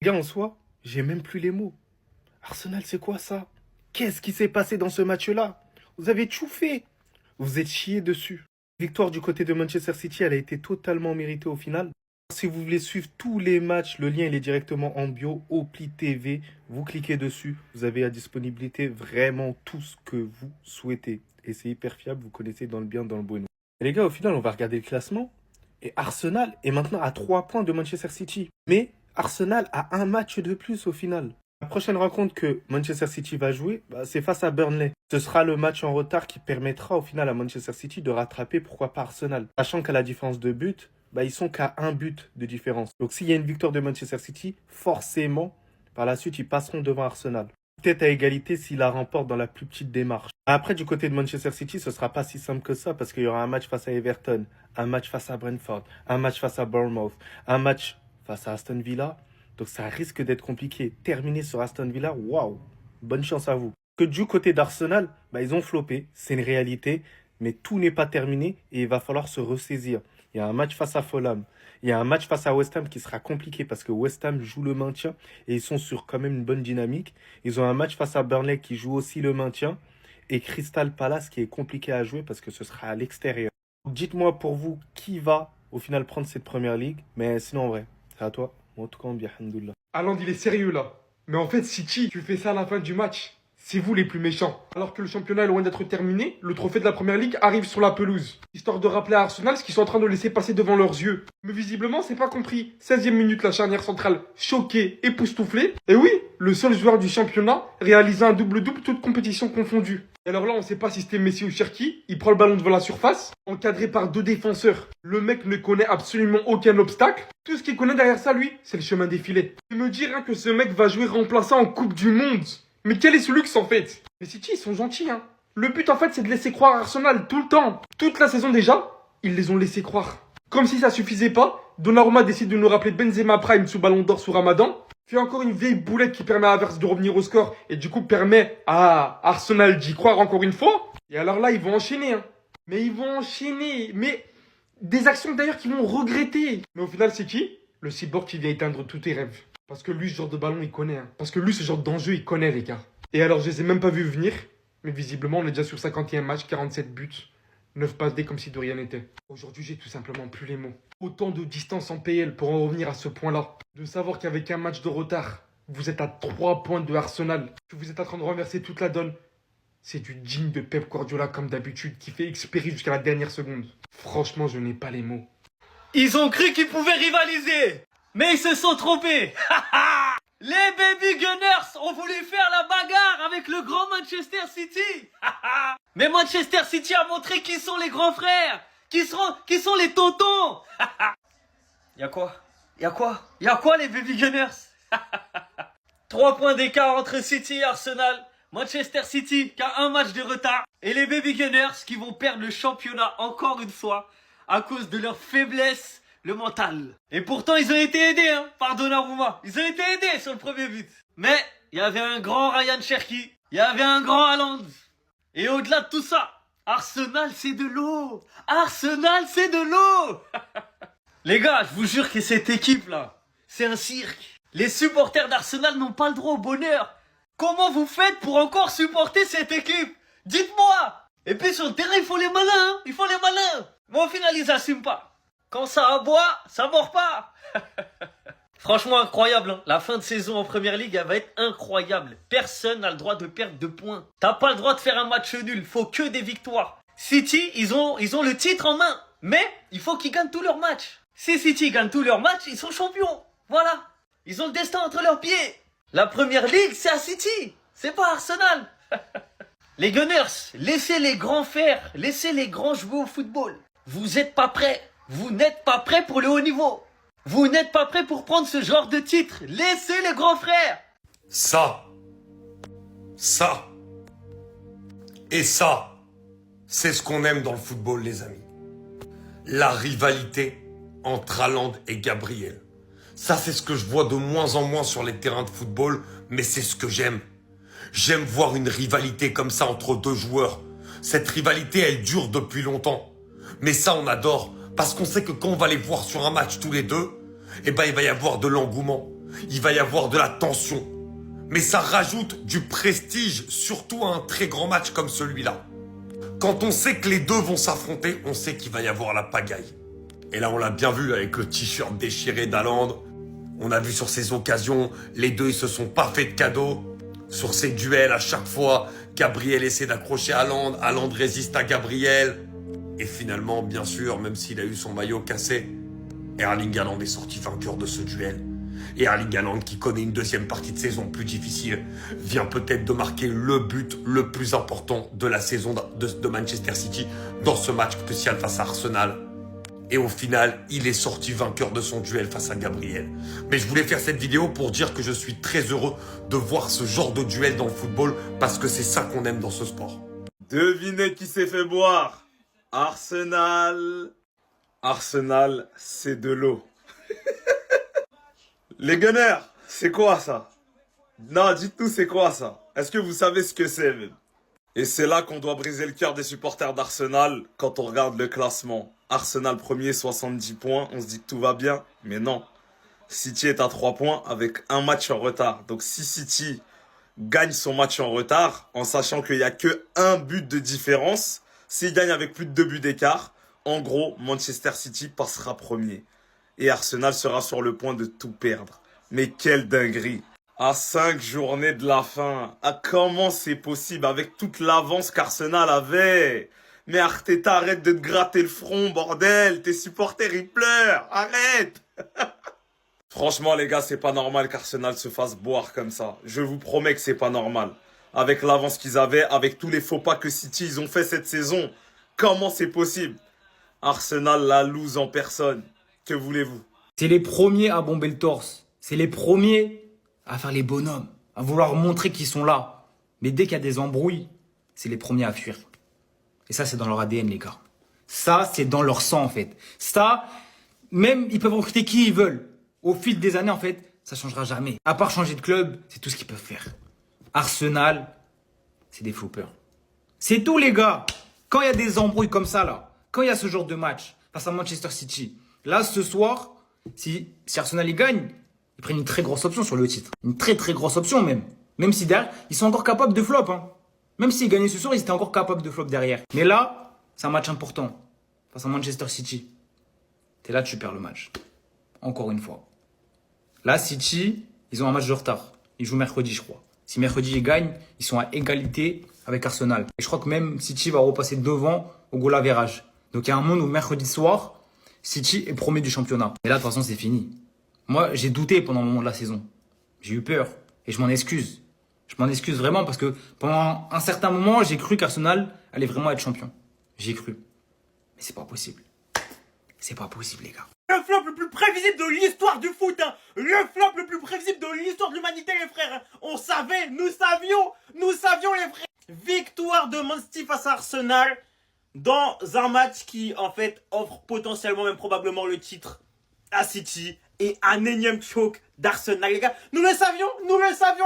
Les gars, en soi, j'ai même plus les mots. Arsenal, c'est quoi ça? Qu'est-ce qui s'est passé dans ce match-là? Vous avez tout fait. Vous êtes chiés dessus. Victoire du côté de Manchester City, elle a été totalement méritée au final. Si vous voulez suivre tous les matchs, le lien il est directement en bio, Opli TV. Vous cliquez dessus, vous avez à disponibilité vraiment tout ce que vous souhaitez. Et c'est hyper fiable, vous connaissez dans le bien, dans le bueno. Et les gars, au final, on va regarder le classement. Et Arsenal est maintenant à 3 points de Manchester City. Mais Arsenal a un match de plus au final. La prochaine rencontre que Manchester City va jouer, c'est face à Burnley. Ce sera le match en retard qui permettra au final à Manchester City de rattraper, pourquoi pas Arsenal. Sachant qu'à la différence de but, ils sont qu'à un but de différence. Donc s'il y a une victoire de Manchester City, forcément, par la suite, ils passeront devant Arsenal. Peut-être à égalité s'ils la remportent dans la plus petite démarche. Après, du côté de Manchester City, ce sera pas si simple que ça parce qu'il y aura un match face à Everton, un match face à Brentford, un match face à Bournemouth, un match face à Aston Villa. Donc ça risque d'être compliqué. Terminer sur Aston Villa, waouh, bonne chance à vous. Que du côté d'Arsenal, ils ont floppé, c'est une réalité, mais tout n'est pas terminé et il va falloir se ressaisir. Il y a un match face à Fulham, il y a un match face à West Ham qui sera compliqué parce que West Ham joue le maintien et ils sont sur quand même une bonne dynamique. Ils ont un match face à Burnley qui joue aussi le maintien et Crystal Palace qui est compliqué à jouer parce que ce sera à l'extérieur. Dites-moi pour vous qui va au final prendre cette première ligue, mais sinon en vrai, c'est à toi. En tout cas, on dit alhamdoulilah. Haaland, il est sérieux là. Mais en fait, City, tu fais ça à la fin du match. C'est vous les plus méchants. Alors que le championnat est loin d'être terminé, le trophée de la première ligue arrive sur la pelouse. Histoire de rappeler à Arsenal ce qu'ils sont en train de laisser passer devant leurs yeux. Mais visiblement, c'est pas compris. 16e minute, la charnière centrale choquée, époustouflée. Et oui, le seul joueur du championnat réalisant un double-double toute compétition confondue. Et alors là, on sait pas si c'était Messi ou Cherki. Il prend le ballon devant la surface, encadré par 2 défenseurs. Le mec ne connaît absolument aucun obstacle. Tout ce qu'il connaît derrière ça, lui, c'est le chemin défilé. Et me dire que ce mec va jouer remplaçant en Coupe du Monde. Mais quel est ce luxe en fait? Mais City, ils sont gentils, hein. Le but en fait, c'est de laisser croire à Arsenal tout le temps. Toute la saison déjà, ils les ont laissé croire. Comme si ça suffisait pas, Donnarumma décide de nous rappeler Benzema Prime sous Ballon d'Or sous Ramadan. Fait encore une vieille boulette qui permet à Havertz de revenir au score et du coup permet à Arsenal d'y croire encore une fois. Et alors là, ils vont enchaîner, hein. Mais ils vont enchaîner. Mais des actions d'ailleurs qu'ils vont regretter. Mais au final, c'est qui? Le cyborg qui vient éteindre tous tes rêves. Parce que lui, ce genre de ballon, il connaît. Hein. Parce que lui, ce genre d'enjeu, il connaît, les gars. Et alors, je les ai même pas vus venir. Mais visiblement, on est déjà sur 51 matchs, 47 buts. 9 passes D comme si de rien n'était. Aujourd'hui, j'ai tout simplement plus les mots. Autant de distance en PL pour en revenir à ce point-là. De savoir qu'avec un match de retard, vous êtes à 3 points de Arsenal. Que vous êtes en train de renverser toute la donne. C'est du digne de Pep Guardiola comme d'habitude, qui fait expirer jusqu'à la dernière seconde. Franchement, je n'ai pas les mots. Ils ont cru qu'ils pouvaient rivaliser, mais ils se sont trompés. Les Baby Gunners ont voulu faire la bagarre avec le grand Manchester City. Mais Manchester City a montré qui sont les grands frères, qui sont les tontons. Y'a quoi les Baby Gunners? 3 points d'écart entre City et Arsenal. Manchester City qui a un match de retard. Et les Baby Gunners qui vont perdre le championnat encore une fois à cause de leur faiblesse, le mental. Et pourtant, ils ont été aidés par Donnarumma. Ils ont été aidés sur le premier but. Mais il y avait un grand Ryan Cherki. Il y avait un grand Haaland. Et au-delà de tout ça, Arsenal, c'est de l'eau. Arsenal, c'est de l'eau. Les gars, je vous jure que cette équipe-là, c'est un cirque. Les supporters d'Arsenal n'ont pas le droit au bonheur. Comment vous faites pour encore supporter cette équipe? Dites-moi. Et puis sur le terrain, il faut les malins, hein. Il faut les malins. Mais au final, ils assument pas. Quand ça aboie, ça mord pas. Franchement, incroyable. Hein. La fin de saison en Première Ligue, elle va être incroyable. Personne n'a le droit de perdre de points. T'as pas le droit de faire un match nul. Faut que des victoires. City, ils ont le titre en main. Mais il faut qu'ils gagnent tous leurs matchs. Si City gagne tous leurs matchs, ils sont champions. Voilà. Ils ont le destin entre leurs pieds. La Première Ligue, c'est à City. C'est pas Arsenal. Les Gunners, laissez les grands faire. Laissez les grands jouer au football. Vous n'êtes pas prêts. Vous n'êtes pas prêts pour le haut niveau. Vous n'êtes pas prêts pour prendre ce genre de titre. Laissez les grands frères. Ça et ça, c'est ce qu'on aime dans le football, les amis. La rivalité entre Haaland et Gabriel. Ça, c'est ce que je vois de moins en moins sur les terrains de football, mais c'est ce que j'aime. J'aime voir une rivalité comme ça entre deux joueurs. Cette rivalité, elle dure depuis longtemps. Mais ça, on adore, parce qu'on sait que quand on va les voir sur un match tous les deux, il va y avoir de l'engouement. Il va y avoir de la tension. Mais ça rajoute du prestige, surtout à un très grand match comme celui-là. Quand on sait que les deux vont s'affronter, on sait qu'il va y avoir la pagaille. Et là, on l'a bien vu avec le t-shirt déchiré d'Haaland. On a vu sur ces occasions, les deux, ils se sont pas fait de cadeaux. Sur ces duels, à chaque fois, Gabriel essaie d'accrocher Haaland, Haaland résiste à Gabriel. Et finalement, bien sûr, même s'il a eu son maillot cassé, Erling Haaland est sorti vainqueur de ce duel. Et Erling Haaland, qui connaît une deuxième partie de saison plus difficile, vient peut-être de marquer le but le plus important de la saison de Manchester City dans ce match crucial face à Arsenal. Et au final, il est sorti vainqueur de son duel face à Gabriel. Mais je voulais faire cette vidéo pour dire que je suis très heureux de voir ce genre de duel dans le football parce que c'est ça qu'on aime dans ce sport. Devinez qui s'est fait boire? Arsenal. Arsenal, c'est de l'eau. Les Gunners, c'est quoi ça? Non, dites-nous c'est quoi ça? Est-ce que vous savez ce que c'est même? Et c'est là qu'on doit briser le cœur des supporters d'Arsenal quand on regarde le classement. Arsenal premier, 70 points, on se dit que tout va bien, mais non. City est à 3 points avec un match en retard. Donc si City gagne son match en retard, en sachant qu'il n'y a que un but de différence, s'il gagne avec plus de 2 buts d'écart, en gros, Manchester City passera premier. Et Arsenal sera sur le point de tout perdre. Mais quelle dinguerie! À 5 journées de la fin, comment c'est possible avec toute l'avance qu'Arsenal avait? Mais Arteta, arrête de te gratter le front, bordel! Tes supporters, ils pleurent! Arrête! Franchement, les gars, c'est pas normal qu'Arsenal se fasse boire comme ça. Je vous promets que c'est pas normal. Avec l'avance qu'ils avaient, avec tous les faux pas que City ils ont fait cette saison, comment c'est possible? Arsenal la lose en personne. Que voulez-vous? C'est les premiers à bomber le torse. C'est les premiers à faire les bonhommes, à vouloir montrer qu'ils sont là. Mais dès qu'il y a des embrouilles, c'est les premiers à fuir. Et ça, c'est dans leur ADN, les gars. Ça, c'est dans leur sang, en fait. Ça, même, ils peuvent recruter qui ils veulent. Au fil des années, en fait, ça changera jamais. À part changer de club, c'est tout ce qu'ils peuvent faire. Arsenal, c'est des floppers. C'est tout, les gars. Quand il y a des embrouilles comme ça, là, quand il y a ce genre de match face à Manchester City, là, ce soir, si Arsenal y gagne, ils prennent une très grosse option sur le titre. Une très très grosse option même. Même si derrière, ils sont encore capables de flop. Hein. Même s'ils gagnaient ce soir, ils étaient encore capables de flop derrière. Mais là, c'est un match important. Face à Manchester City. T'es là, tu perds le match. Encore une fois. Là, City, ils ont un match de retard. Ils jouent mercredi, je crois. Si mercredi ils gagnent, ils sont à égalité avec Arsenal. Et je crois que même City va repasser devant au goal average. Donc il y a un monde où mercredi soir, City est premier du championnat. Et là, de toute façon, c'est fini. Moi, j'ai douté pendant le moment de la saison. J'ai eu peur. Et je m'en excuse. Je m'en excuse vraiment parce que pendant un certain moment, j'ai cru qu'Arsenal allait vraiment être champion. J'ai cru. Mais c'est pas possible. C'est pas possible, les gars. Le flop le plus prévisible de l'histoire du foot, hein. Le flop le plus prévisible de l'histoire de l'humanité, les frères, hein. On savait, nous savions, les frères. Victoire de Man City face à Arsenal dans un match qui, en fait, offre potentiellement, même probablement le titre à City et un énième choke d'Arsenal, les gars. Nous le savions,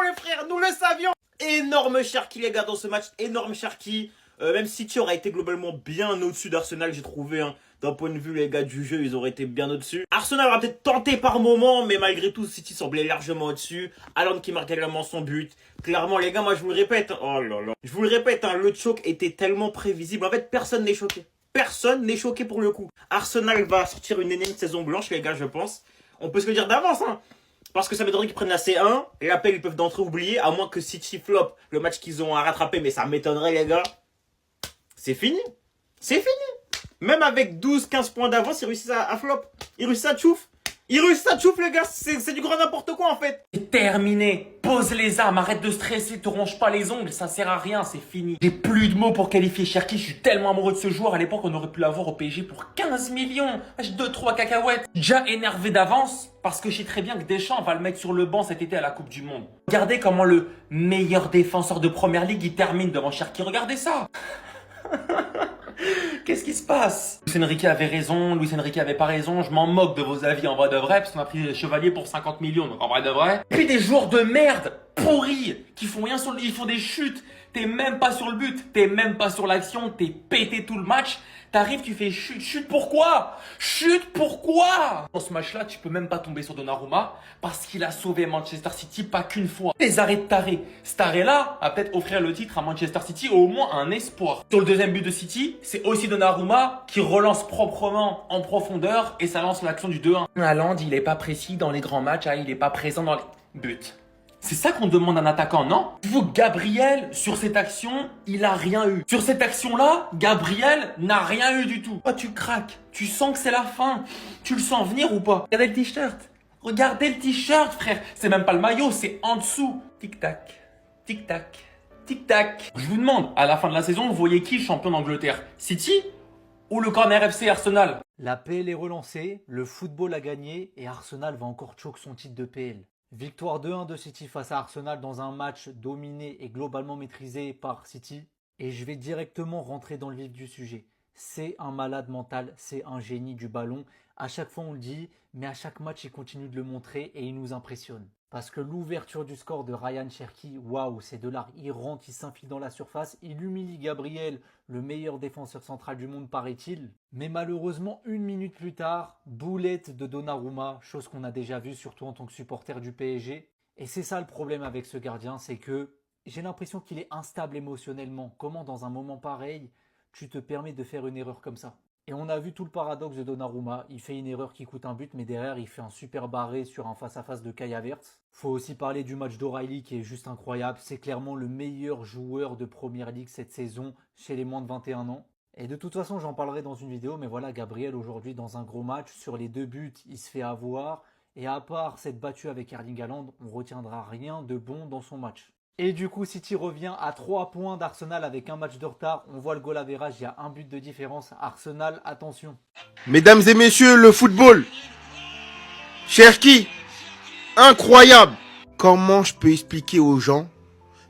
les frères, nous le savions. Énorme Cherki, les gars, dans ce match, énorme Cherki. Même City aurait été globalement bien au-dessus d'Arsenal, j'ai trouvé, hein. D'un point de vue, les gars, du jeu, ils auraient été bien au-dessus. Arsenal aura peut-être tenté par moment, mais malgré tout, City semblait largement au-dessus. Haaland qui marque également son but. Clairement, les gars, moi, je vous le répète. Hein. Oh là là. Je vous le répète, hein, le choke était tellement prévisible. En fait, personne n'est choqué. Personne n'est choqué pour le coup. Arsenal va sortir une énième saison blanche, les gars, je pense. On peut se le dire d'avance, hein. Parce que ça m'étonnerait qu'ils prennent la C1. L'appel, ils peuvent d'entrée oublier, à moins que City flop le match qu'ils ont à rattraper. Mais ça m'étonnerait, les gars. C'est fini. C'est fini. Même avec 12-15 points d'avance, ils réussissent à flop. Ils réussissent à tchouf. Ils réussissent à tchouf, les gars. C'est du grand n'importe quoi, en fait. C'est terminé. Pose les armes, arrête de stresser, te ronge pas les ongles, ça sert à rien, c'est fini. J'ai plus de mots pour qualifier Cherki, je suis tellement amoureux de ce joueur. À l'époque, on aurait pu l'avoir au PSG pour 15 millions. J'ai 2-3 cacahuètes. Déjà énervé d'avance, parce que je sais très bien que Deschamps va le mettre sur le banc cet été à la Coupe du Monde. Regardez comment le meilleur défenseur de Première Ligue, il termine devant Cherki. Regardez ça. Qu'est-ce qui se passe? Luis Enrique avait raison, Luis Enrique avait pas raison, je m'en moque de vos avis en vrai de vrai, parce qu'on a pris les Chevaliers pour 50 millions, donc en vrai de vrai. Et puis des joueurs de merde pourris qui font rien sur le... Ils font des chutes. T'es même pas sur le but. T'es même pas sur l'action. T'es pété tout le match. T'arrives, tu fais chute. Chute pourquoi? Chute pourquoi? Dans ce match-là, tu peux même pas tomber sur Donnarumma parce qu'il a sauvé Manchester City pas qu'une fois. Les arrêts de taré. Cet arrêt-là va peut-être offrir le titre à Manchester City, au moins un espoir. Sur le deuxième but de City, c'est aussi Donnarumma qui relance proprement en profondeur et ça lance l'action du 2-1. Haaland, il est pas précis dans les grands matchs, il est pas présent dans les buts. C'est ça qu'on demande à un attaquant, non? Tu vois, Gabriel, sur cette action, il a rien eu. Sur cette action-là, Gabriel n'a rien eu du tout. Toi, tu craques. Tu sens que c'est la fin. Tu le sens venir ou pas? Regardez le t-shirt. Regardez le t-shirt, frère. C'est même pas le maillot, c'est en dessous. Tic-tac, tic-tac, tic-tac. Je vous demande, à la fin de la saison, vous voyez qui champion d'Angleterre? City ou le Corner FC Arsenal? La PL est relancée, le football a gagné et Arsenal va encore choquer son titre de PL. Victoire 2-1 de City face à Arsenal dans un match dominé et globalement maîtrisé par City. Et je vais directement rentrer dans le vif du sujet. C'est un malade mental, c'est un génie du ballon. À chaque fois on le dit, mais à chaque match il continue de le montrer et il nous impressionne. Parce que l'ouverture du score de Ryan Cherki, waouh, c'est de l'art. Il rentre, il s'infile dans la surface, il humilie Gabriel, le meilleur défenseur central du monde paraît-il. Mais malheureusement, une minute plus tard, boulette de Donnarumma, chose qu'on a déjà vue surtout en tant que supporter du PSG. Et c'est ça le problème avec ce gardien, c'est que j'ai l'impression qu'il est instable émotionnellement. Comment dans un moment pareil, tu te permets de faire une erreur comme ça? Et on a vu tout le paradoxe de Donnarumma. Il fait une erreur qui coûte un but, mais derrière, il fait un super barré sur un face-à-face de Kai Havertz. Faut aussi parler du match d'O'Reilly qui est juste incroyable. C'est clairement le meilleur joueur de Première Ligue cette saison chez les moins de 21 ans. Et de toute façon, j'en parlerai dans une vidéo, mais voilà, Gabriel aujourd'hui dans un gros match, sur les 2 buts, il se fait avoir. Et à part cette battue avec Erling Haaland, on retiendra rien de bon dans son match. Et du coup, City revient à 3 points d'Arsenal avec un match de retard. On voit le goal average, il y a un but de différence. Arsenal, attention. Mesdames et messieurs, le football. Cherki, incroyable. Comment je peux expliquer aux gens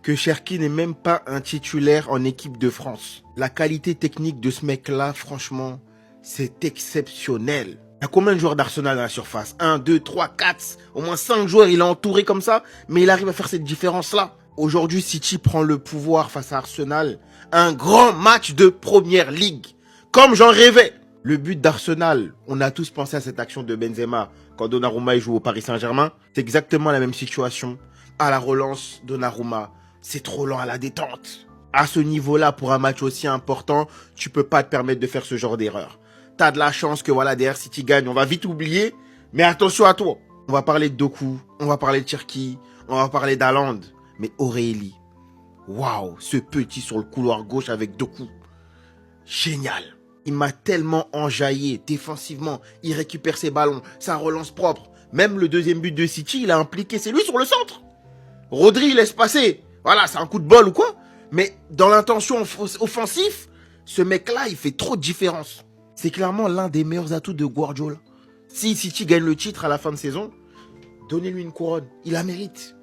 que Cherki n'est même pas un titulaire en équipe de France? La qualité technique de ce mec-là, franchement, c'est exceptionnel. Il y a combien de joueurs d'Arsenal dans la surface? 1, 2, 3, 4, au moins 5 joueurs, il est entouré comme ça, mais il arrive à faire cette différence-là. Aujourd'hui, City prend le pouvoir face à Arsenal. Un grand match de Première Ligue. Comme j'en rêvais. Le but d'Arsenal, on a tous pensé à cette action de Benzema quand Donnarumma joue au Paris Saint-Germain. C'est exactement la même situation. À la relance, Donnarumma, c'est trop lent à la détente. À ce niveau-là, pour un match aussi important, tu peux pas te permettre de faire ce genre d'erreur. T'as de la chance que voilà, derrière City gagne, on va vite oublier. Mais attention à toi. On va parler de Doku, on va parler de Cherki, on va parler d'Haaland. Mais Aurélie, waouh, ce petit sur le couloir gauche avec Doku. Génial. Il m'a tellement enjaillé défensivement. Il récupère ses ballons, sa relance propre. Même le deuxième but de City, il a impliqué, c'est lui sur le centre. Rodri, il laisse passer. Voilà, c'est un coup de bol ou quoi. Mais dans l'intention offensive, ce mec-là, il fait trop de différence. C'est clairement l'un des meilleurs atouts de Guardiola. Si City gagne le titre à la fin de saison, donnez-lui une couronne. Il la mérite.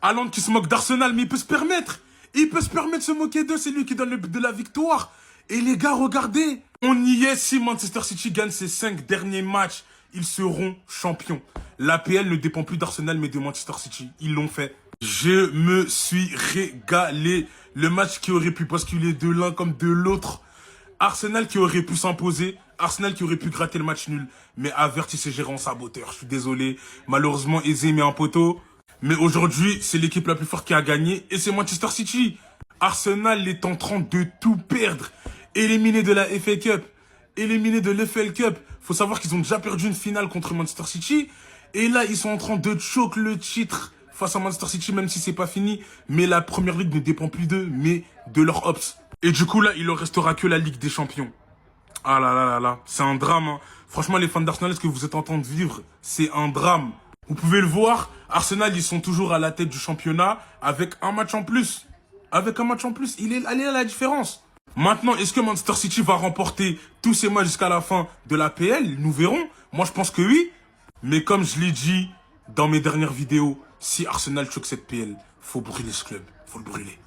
Haaland qui se moque d'Arsenal, mais il peut se permettre. Il peut se permettre de se moquer d'eux, c'est lui qui donne le but de la victoire. Et les gars, regardez, on y est. Si Manchester City gagne ses 5 derniers matchs, ils seront champions. L'APL ne dépend plus d'Arsenal, mais de Manchester City. Ils l'ont fait. Je me suis régalé. Le match qui aurait pu basculer de l'un comme de l'autre. Arsenal qui aurait pu s'imposer. Arsenal qui aurait pu gratter le match nul. Mais Havertz s'est géré en saboteur. Je suis désolé. Malheureusement, Eze met un poteau. Mais aujourd'hui, c'est l'équipe la plus forte qui a gagné. Et c'est Manchester City. Arsenal est en train de tout perdre. Éliminé de la FA Cup. Éliminé de l'EFL Cup. Faut savoir qu'ils ont déjà perdu une finale contre Manchester City. Et là, ils sont en train de choquer le titre face à Manchester City, même si c'est pas fini. Mais la Première Ligue ne dépend plus d'eux, mais de leur Ops. Et du coup, là, il leur restera que la Ligue des Champions. Ah là là là là. C'est un drame, hein. Franchement, les fans d'Arsenal, ce que vous êtes en train de vivre, c'est un drame. Vous pouvez le voir, Arsenal, ils sont toujours à la tête du championnat avec un match en plus. Avec un match en plus, il est allé à la différence. Maintenant, est-ce que Manchester City va remporter tous ces matchs jusqu'à la fin de la PL? Nous verrons. Moi, je pense que oui. Mais comme je l'ai dit dans mes dernières vidéos, si Arsenal choque cette PL, faut brûler ce club. Faut le brûler.